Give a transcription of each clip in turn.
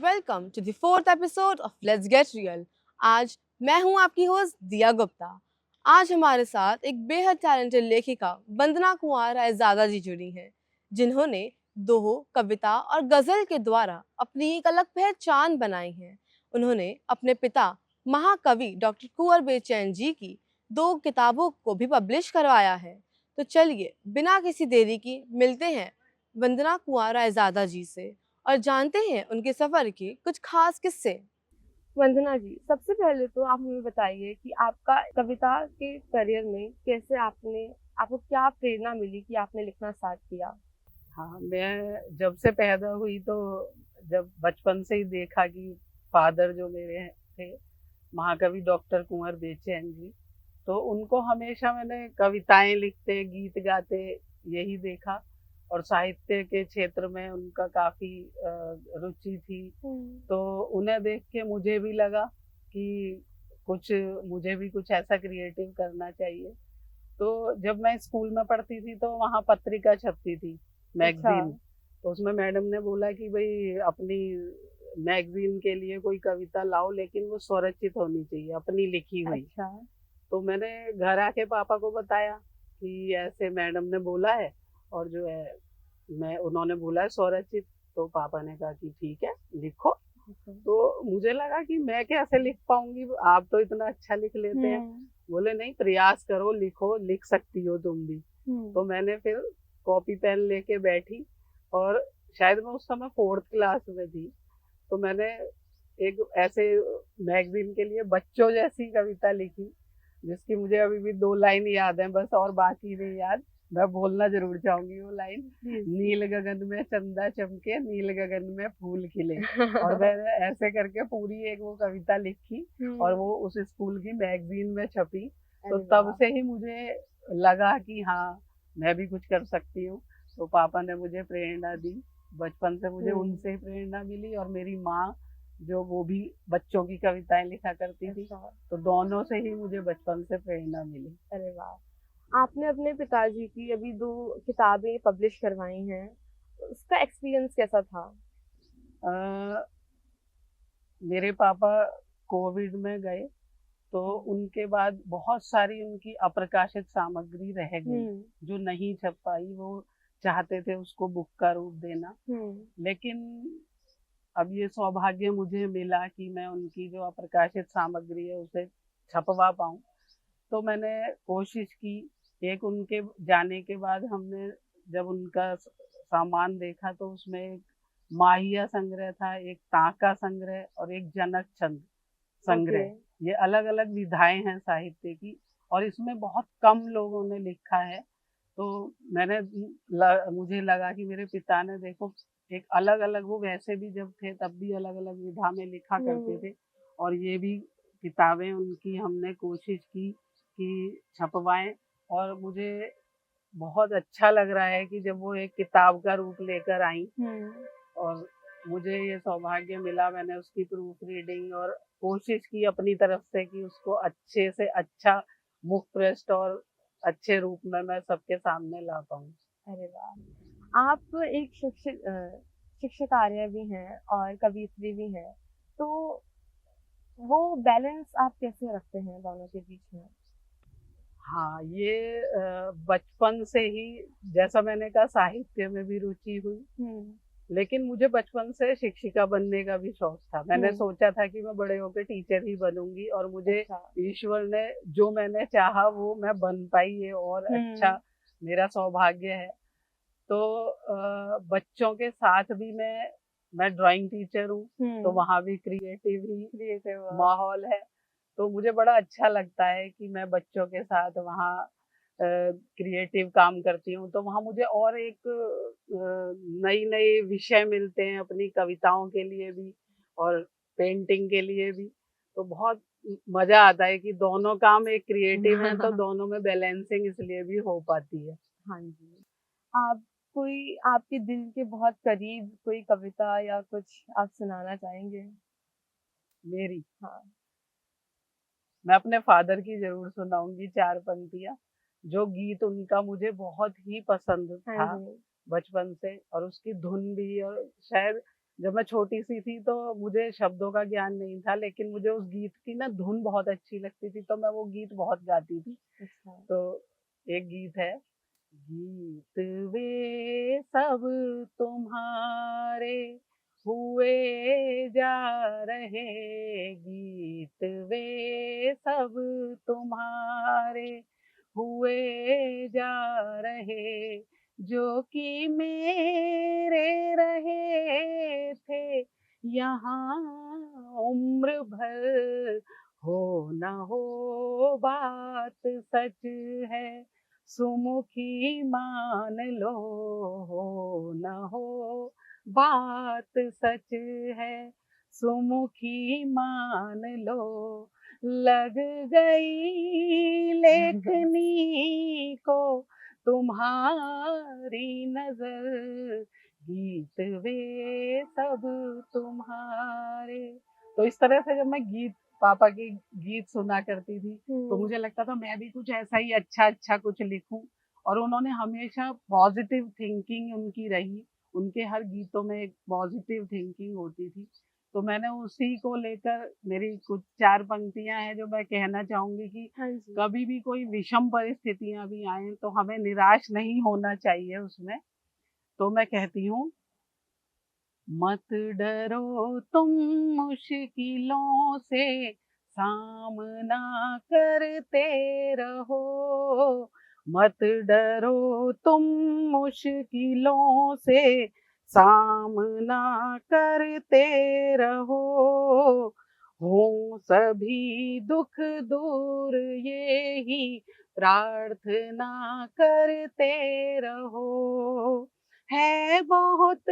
Welcome to the fourth episode of let's get real. आज मैं हूं आपकी होस्ट दिया गुप्ता। आज हमारे साथ एक बेहद टैलेंटेड लेखिका वंदना कुमार रायजादा जी जुड़ी हैं, जिन्होंने दोहो, कविता और गजल के द्वारा अपनी एक अलग पहचान बनाई है। उन्होंने अपने पिता महाकवि डॉक्टर कुंवर बेचैन जी की 2 किताबों को भी पब्लिश करवाया है। तो चलिए बिना किसी देरी की मिलते हैं वंदना कुमार रायजादा जी से और जानते हैं उनके सफर के कुछ खास किस्से। वंदना जी, सबसे पहले तो आप हमें बताइए कि आपका कविता के करियर में कैसे आपको क्या प्रेरणा मिली कि आपने लिखना स्टार्ट किया? हाँ, मैं जब से पैदा हुई तो जब बचपन से ही देखा कि फादर जो मेरे थे महाकवि डॉक्टर कुंवर बेचैन जी, तो उनको हमेशा मैंने कविताएं लिखते, गीत गाते यही देखा। और साहित्य के क्षेत्र में उनका काफी रुचि थी। तो उन्हें देख के मुझे भी लगा कि कुछ मुझे भी कुछ ऐसा क्रिएटिव करना चाहिए। तो जब मैं स्कूल में पढ़ती थी तो वहाँ पत्रिका छपती थी, अच्छा। मैगजीन। तो उसमें मैडम ने बोला कि भाई अपनी मैगजीन के लिए कोई कविता लाओ, लेकिन वो स्वरचित होनी चाहिए, अपनी लिखी हुई। अच्छा। तो मैंने घर आके पापा को बताया कि ऐसे मैडम ने बोला है, और जो है मैं उन्होंने बोला है स्वरचित। तो पापा ने कहा कि ठीक है, लिखो। तो मुझे लगा कि मैं कैसे लिख पाऊंगी, आप तो इतना अच्छा लिख लेते हैं। बोले नहीं, प्रयास करो, लिखो, लिख सकती हो तुम भी। तो मैंने फिर कॉपी पेन लेके बैठी, और शायद मैं उस समय 4th क्लास में थी। तो मैंने एक ऐसे मैगजीन के लिए बच्चों जैसी कविता लिखी, जिसकी मुझे अभी भी 2 लाइन याद है बस, और बाकी नहीं याद। मैं बोलना जरूर चाहूंगी वो लाइन। नील गगन में चंदा चमके, नील गगन में फूल खिले। और मैंने ऐसे करके पूरी एक वो कविता लिखी, और वो उस स्कूल की मैगजीन में छपी। तो तब से ही मुझे लगा कि हाँ, मैं भी कुछ कर सकती हूँ। तो पापा ने मुझे प्रेरणा दी, बचपन से मुझे उनसे ही प्रेरणा मिली। और मेरी माँ जो वो भी बच्चों की कविताएं लिखा करती थी, तो दोनों से ही मुझे बचपन से प्रेरणा मिली। अरे वाह! आपने अपने पिताजी की अभी 2 किताबें पब्लिश करवाई हैं, उसका एक्सपीरियंस कैसा था? अ, मेरे पापा कोविड में गए, तो उनके बाद बहुत सारी उनकी अप्रकाशित सामग्री रह गई, जो नहीं छप पाई। वो चाहते थे उसको बुक का रूप देना, लेकिन अब ये सौभाग्य मुझे मिला कि मैं उनकी जो अप्रकाशित सामग्री है उसे छपवा पाऊँ। तो मैंने कोशिश की। एक उनके जाने के बाद हमने जब उनका सामान देखा, तो उसमें एक माहिया संग्रह था, एक ताका संग्रह और एक जनक छंद संग्रह। ये अलग अलग विधाएं हैं साहित्य की, और इसमें बहुत कम लोगों ने लिखा है। तो मुझे लगा कि मेरे पिता ने देखो, एक अलग अलग, वो वैसे भी जब थे तब भी अलग अलग विधा में लिखा करते थे। और ये भी किताबें उनकी हमने कोशिश की कि छपवाएं। और मुझे बहुत अच्छा लग रहा है कि जब वो एक किताब का रूप लेकर आई, और मुझे ये सौभाग्य मिला, मैंने उसकी प्रूफ रीडिंग और कोशिश की अपनी तरफ से कि उसको अच्छे से अच्छा मुख पृष्ठ और अच्छे रूप में मैं सबके सामने ला पाऊँ। अरे वाह! आप एक शिक्षकार्य भी हैं और कवियत्री भी हैं, तो वो बैलेंस आप कैसे रखते हैं दोनों के बीच में? हाँ, ये बचपन से ही, जैसा मैंने कहा, साहित्य में भी रुचि हुई। लेकिन मुझे बचपन से शिक्षिका बनने का भी शौक था। मैंने सोचा था कि मैं बड़े होकर टीचर ही बनूंगी, और मुझे ईश्वर ने जो मैंने चाहा वो मैं बन पाई, ये और अच्छा मेरा सौभाग्य है। तो बच्चों के साथ भी मैं ड्राइंग टीचर हूँ, तो वहाँ भी क्रिएटिव माहौल है। तो मुझे बड़ा अच्छा लगता है कि मैं बच्चों के साथ वहाँ क्रिएटिव काम करती हूँ। तो वहाँ मुझे और एक नई नई विषय मिलते हैं अपनी कविताओं के लिए भी, और पेंटिंग के लिए भी। तो बहुत मजा आता है कि दोनों काम एक क्रिएटिव हैं, तो दोनों में बैलेंसिंग इसलिए भी हो पाती है। हाँ जी। आप कोई आपके दिल के बहुत करीब कोई कविता या कुछ आप सुनाना चाहेंगे? मेरी हाँ। मैं अपने फादर की जरूर सुनाऊंगी 4 पंक्तियां। जो गीत उनका मुझे बहुत ही पसंद था बचपन से, और उसकी धुन भी, और शायद जब मैं छोटी-सी थी तो मुझे शब्दों का ज्ञान नहीं था, लेकिन मुझे उस गीत की ना धुन बहुत अच्छी लगती थी, तो मैं वो गीत बहुत गाती थी। अच्छा। तो एक गीत है, गीत वे सब तुम्हारे हुए जा रहे, गीत वे सब तुम्हारे हुए जा रहे, जो कि मेरे रहे थे यहाँ उम्र भर, हो न हो बात सच है, सुमुखी मान लो, हो न हो बात सच है, सुमुखी मान लो, लग गई लेखनी को तुम्हारी नजर, गीत वे सब तुम्हारे। तो इस तरह से जब मैं पापा की गीत सुना करती थी, तो मुझे लगता था मैं भी कुछ ऐसा ही अच्छा अच्छा कुछ लिखूं। और उन्होंने हमेशा पॉजिटिव थिंकिंग उनकी रही, उनके हर गीतों में एक पॉजिटिव थिंकिंग होती थी। तो मैंने उसी को लेकर मेरी कुछ 4 पंक्तियां हैं जो मैं कहना चाहूंगी कि हाँ जी। कभी भी कोई विषम परिस्थितियां भी आए तो हमें निराश नहीं होना चाहिए उसमें। तो मैं कहती हूँ, मत डरो तुम मुश्किलों से, सामना करते रहो, मत डरो तुम मुश्किलों से, सामना करते रहो, हो सभी दुख दूर ये ही प्रार्थना करते रहो, है बहुत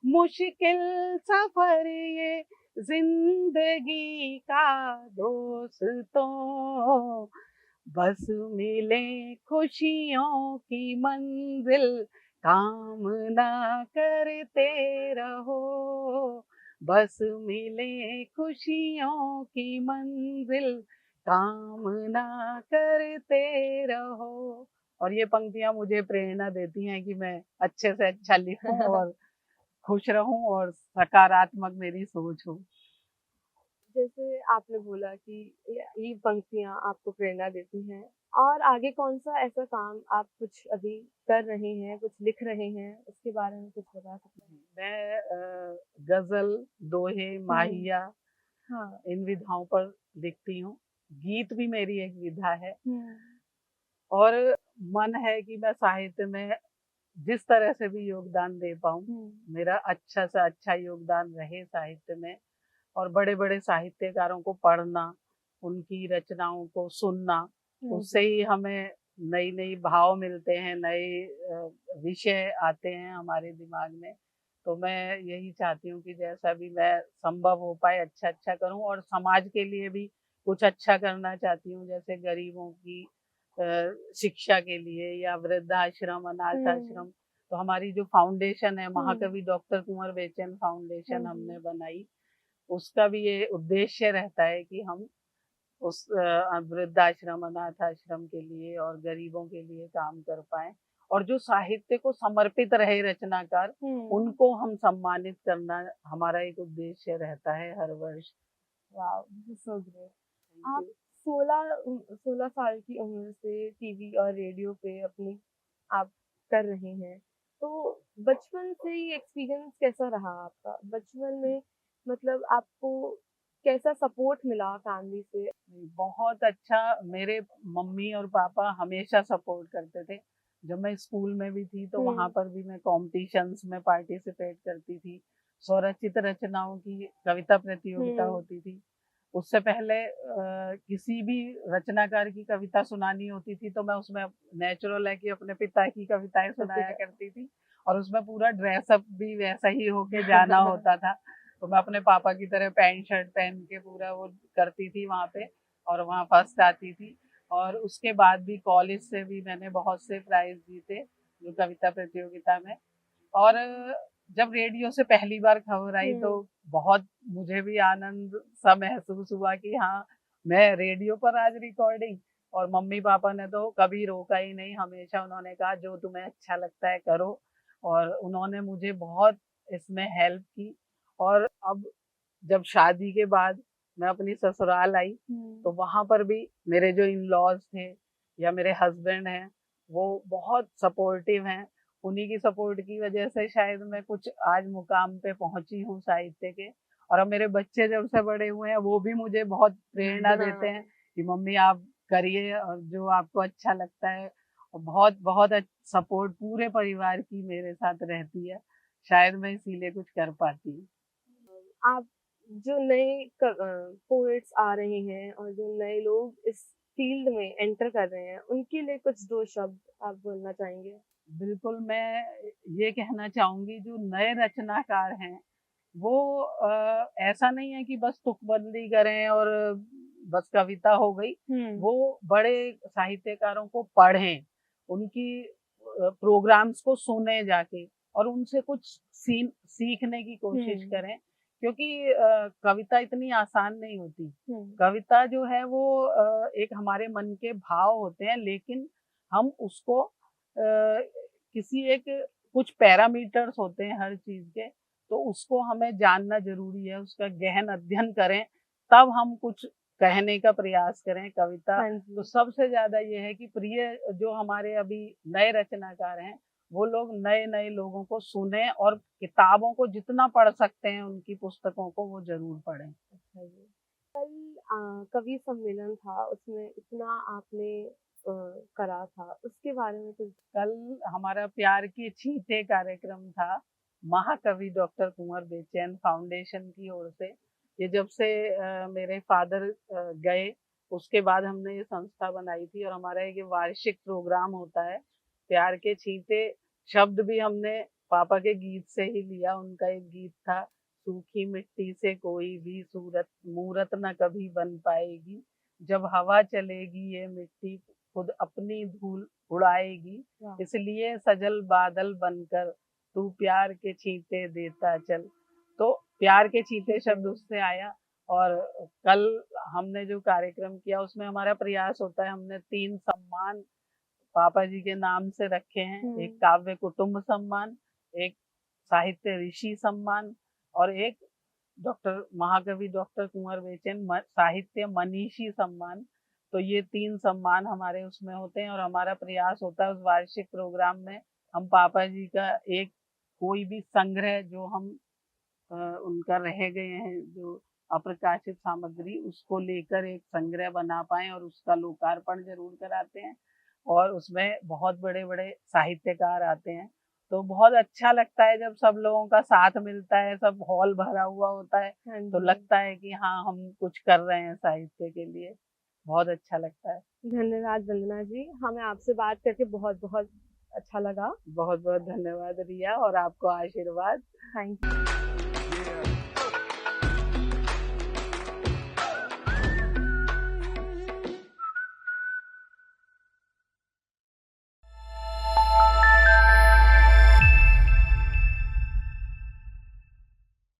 मुश्किल सफर ये जिंदगी का दोस्तों, बस मिले खुशियों की मंजिल, कामना करते रहो, बस मिले खुशियों की मंजिल, कामना करते रहो। और ये पंक्तियां मुझे प्रेरणा देती हैं कि मैं अच्छे से अच्छा लिखूं और खुश रहूं और सकारात्मक मेरी सोच हो। जैसे आपने बोला कि ये पंक्तियाँ आपको प्रेरणा देती हैं और आगे कौन-सा ऐसा काम आप कुछ अभी कर रहे हैं, कुछ लिख रहे हैं, उसके बारे में कुछ बता सकते हैं? मैं गजल, दोहे, हुँ। माहिया हाँ। इन विधाओं पर लिखती हूँ। गीत भी मेरी एक विधा है हुँ। और मन है कि मैं साहित्य में जिस तरह से भी योगदान दे पाऊँ, हुँ। मेरा अच्छा से अच्छा योगदान रहे साहित्य में। और बड़े-बड़े साहित्यकारों को पढ़ना, उनकी रचनाओं को सुनना, हाँ उससे जी। ही हमें नई-नई भाव मिलते हैं, नए विषय आते हैं हमारे दिमाग में। तो मैं यही चाहती हूँ कि जैसा भी मैं संभव हो पाए अच्छा-अच्छा करूँ और समाज के लिए भी कुछ अच्छा करना चाहती हूँ, जैसे गरीबों की शिक्षा के लिए या वृद्धाश्रम, अनाथ हुँ। आश्रम। तो हमारी जो फाउंडेशन है, हुँ। महाकवि डॉक्टर कुंवर बेचन हाँ फाउंडेशन हमने जी। बनाई। उसका भी ये उद्देश्य रहता है कि हम उस वृद्धाश्रम, अनाथ आश्रम के लिए और गरीबों के लिए काम कर पाएँ और जो साहित्य को समर्पित रहे रचनाकार, हुँ। उनको हम सम्मानित करना हमारा एक उद्देश्य रहता है हर वर्ष। Wow! This is so great. Thank आप यू। 16 साल की उम्र से टीवी और रेडियो पे अपनी आप कर रहे हैं। तो बचपन से ही एक्सपीरियंस कैसा रहा आपका? बचपन में मतलब आपको कैसा सपोर्ट मिला फैमिली से? बहुत अच्छा, मेरे मम्मी और पापा हमेशा सपोर्ट करते थे। जब मैं स्कूल में भी थी तो वहाँ हुँ। पर भी मैं कॉम्पिटिशन्स में पार्टिसिपेट करती थी। स्वरचित रचनाओं की कविता प्रतियोगिता हुँ। होती थी। उससे पहले किसी भी रचनाकार की कविता सुनानी होती थी तो मैं उसमें नेचुरल है कि अपने पिता की कविताएँ सुनाया करती थी और उसमें पूरा ड्रेसअप भी वैसा ही होके जाना होता था। तो मैं अपने पापा की तरह पैंट शर्ट पहन के पूरा वो करती थी वहाँ पे और वहाँ फर्स्ट आती थी। और उसके बाद भी कॉलेज से भी मैंने बहुत से प्राइज़ जीते, जो कविता प्रतियोगिता में। और जब रेडियो से पहली बार खबर आई तो हुँ। बहुत मुझे भी आनंद सा महसूस हुआ कि हाँ, मैं रेडियो पर आज रिकॉर्डिंग। और मम्मी-पापा ने तो कभी रोका ही नहीं, हमेशा उन्होंने कहा जो तुम्हें अच्छा लगता है करो और उन्होंने मुझे बहुत इसमें हेल्प की। और अब जब शादी के बाद मैं अपनी ससुराल आई तो वहां पर भी मेरे जो इन लॉज थे या मेरे हस्बैंड हैं वो बहुत सपोर्टिव हैं। उन्हीं की सपोर्ट की वजह से शायद मैं कुछ आज मुकाम पे पहुंची हूँ साहित्य के। और अब मेरे बच्चे जब से बड़े हुए हैं वो भी मुझे बहुत प्रेरणा देते हैं कि मम्मी आप करिए और जो आपको अच्छा लगता है। और बहुत बहुत सपोर्ट पूरे परिवार की मेरे साथ रहती है, शायद मैं इसीलिए कुछ कर पाती हूँ। आप जो नए पोएट्स आ रहे हैं और जो नए लोग इस फील्ड में एंटर कर रहे हैं उनके लिए कुछ दो शब्द आप बोलना चाहेंगे? बिल्कुल, मैं ये कहना चाहूंगी जो नए रचनाकार हैं वो ऐसा नहीं है कि बस तुकबंदी करें और बस कविता हो गई। वो बड़े साहित्यकारों को पढ़ें, उनकी प्रोग्राम्स को सुने जाके और उनसे कुछ सीखने की कोशिश करें, क्योंकि कविता इतनी आसान नहीं होती। कविता जो है वो एक हमारे मन के भाव होते हैं, लेकिन हम उसको किसी एक कुछ पैरामीटर्स होते हैं हर चीज के, तो उसको हमें जानना जरूरी है, उसका गहन अध्ययन करें तब हम कुछ कहने का प्रयास करें। कविता तो सबसे ज्यादा ये है कि प्रिय जो हमारे अभी नए रचनाकार हैं वो लोग नए नए लोगों को सुने और किताबों को जितना पढ़ सकते हैं उनकी पुस्तकों को वो जरूर पढ़ें। अच्छा जी। कल कवि सम्मेलन था, उसमें इतना आपने करा था, उसके बारे में कुछ? कल हमारा प्यार के छींटे कार्यक्रम था, महाकवि डॉक्टर कुंवर बेचैन फाउंडेशन की ओर से। ये जब से मेरे फादर गए उसके बाद हमने ये संस्था बनाई थी और हमारा एक वार्षिक प्रोग्राम होता है। प्यार के छींटे शब्द भी हमने पापा के गीत से ही लिया। उनका एक गीत था, सूखी मिट्टी से कोई भी सूरत मूरत न कभी बन पाएगी, जब हवा चलेगी ये मिट्टी खुद अपनी धूल उड़ाएगी, इसलिए सजल बादल बनकर तू प्यार के छींटे देता चल। तो प्यार के छींटे शब्द उससे आया। और कल हमने जो कार्यक्रम किया उसमें हमारा प्रयास होता है, हमने 3 सम्मान पापा जी के नाम से रखे हैं। एक काव्य कुटुंब सम्मान, एक साहित्य ऋषि सम्मान और एक डॉक्टर महाकवि डॉक्टर कुंवर बेचैन साहित्य मनीषी सम्मान। तो ये 3 सम्मान हमारे उसमें होते हैं और हमारा प्रयास होता है उस वार्षिक प्रोग्राम में हम पापा जी का एक कोई भी संग्रह जो हम उनका रह गए हैं जो अप्रकाशित सामग्री, उसको लेकर एक संग्रह बना पाए और उसका लोकार्पण जरूर कराते हैं। और उसमें बहुत बड़े बड़े साहित्यकार आते हैं, तो बहुत अच्छा लगता है जब सब लोगों का साथ मिलता है, सब हॉल भरा हुआ होता है, तो लगता है कि हाँ हम कुछ कर रहे हैं साहित्य के लिए। बहुत अच्छा लगता है। धन्यवाद वंदना जी, हमें आपसे बात करके बहुत बहुत अच्छा लगा। बहुत बहुत धन्यवाद रिया और आपको आशीर्वाद। Thank you.